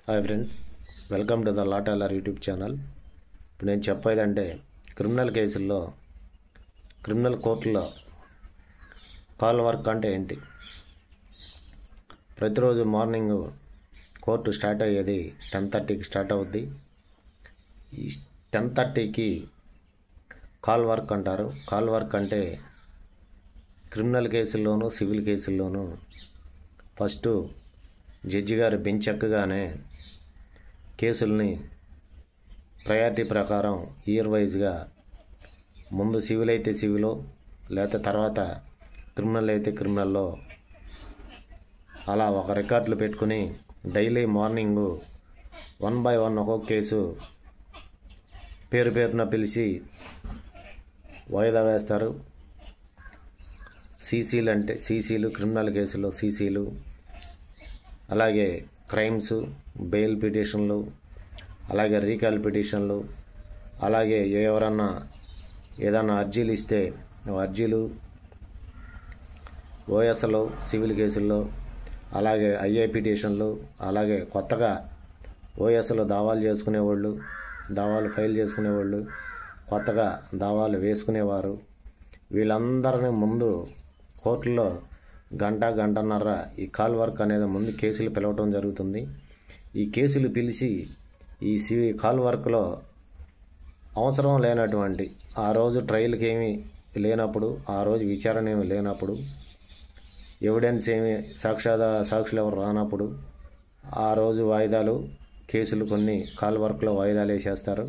Hi friends, welcome to the law tailor YouTube channel. ఇప్పుడు నేను చెప్పేదంటే క్రిమినల్ కేసుల్లో, క్రిమినల్ కోర్టులో కాల్ వర్క్ అంటే ఏంటి. ప్రతిరోజు మార్నింగ్ కోర్టు స్టార్ట్ అయ్యేది 10:30కి స్టార్ట్ అవుద్ది. ఈ 10:30కి కాల్ వర్క్ అంటారు. కాల్ వర్క్ అంటే క్రిమినల్ కేసుల్లోనూ సివిల్ కేసుల్లోనూ ఫస్ట్ జడ్జి గారు బెంచ్ ఎక్కగానే కేసుల్ని ప్రయారిటీ ప్రకారం ఇయర్ వైజ్గా ముందు సివిల్ అయితే సివిలో, లేకపోతే తర్వాత క్రిమినల్ అయితే క్రిమినల్లో అలా ఒక రికార్డులు పెట్టుకుని డైలీ మార్నింగు 1 by 1 ఒక్కొక్క కేసు పేరున పిలిచి వాయిదా వేస్తారు. సీసీలు అంటే సీసీలు, క్రిమినల్ కేసుల్లో సీసీలు, అలాగే క్రైమ్స్, బెయిల్ పిటిషన్లు, అలాగే రీకాల్ పిటిషన్లు, అలాగే ఎవరన్నా ఏదన్నా అర్జీలు ఇస్తే అర్జీలు, ఓఎస్లో సివిల్ కేసుల్లో, అలాగే ఐఏ పిటిషన్లు, అలాగే కొత్తగా ఓఎస్లో దావాలు చేసుకునేవాళ్ళు, దావాలు ఫైల్ చేసుకునేవాళ్ళు, కొత్తగా దావాలు వేసుకునేవారు, వీళ్ళందరినీ ముందు కోర్టులో గంటన్నర ఈ కాల్ వర్క్ అనేది ముందు కేసులు పిలవటం జరుగుతుంది. ఈ కేసులు పిలిచి ఈ కాల్ వర్క్లో అవసరం లేనటువంటి, ఆ రోజు ట్రయల్కి ఏమీ లేనప్పుడు, ఆ రోజు విచారణ ఏమి లేనప్పుడు, ఎవిడెన్స్ ఏమి సాక్షులు ఎవరు రానప్పుడు ఆ రోజు వాయిదాలు కేసులు కొన్ని కాల్ వర్క్లో వాయిదాలు వేసేస్తారు.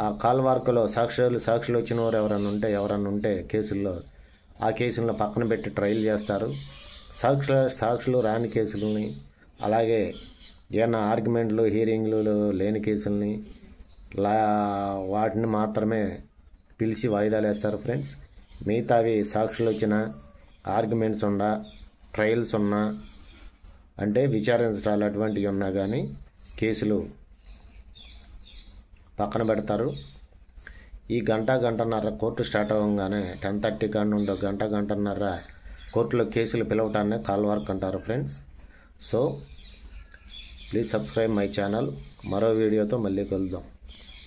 ఆ కాల్ వర్క్లో సాక్షులు వచ్చిన వారు ఎవరన్నా ఉంటే కేసుల్లో ఆ కేసులను పక్కన పెట్టి ట్రయల్ చేస్తారు. సాక్షులు రాని కేసులని, అలాగే ఏమైనా ఆర్గ్యుమెంట్లు, హీరింగ్లు లేని కేసుల్ని వాటిని మాత్రమే పిలిచి వాయిదాలు వేస్తారు ఫ్రెండ్స్. మిగతావి సాక్షులు వచ్చిన, ఆర్గ్యుమెంట్స్ ఉన్నా, ట్రయల్స్ ఉన్నా, అంటే విచారించాలి అటువంటివి ఉన్నా కానీ కేసులు పక్కన పెడతారు. ఈ గంటన్నర కోర్టు స్టార్ట్ అవ్వగానే 10:30 కాడ నుండి గంటన్నర కోర్టులో కేసులు పిలవటాన్ని కాల్ వర్క్ అంటారు friends. So please subscribe my channel. మరో వీడియోతో మళ్ళీ కలుద్దాం.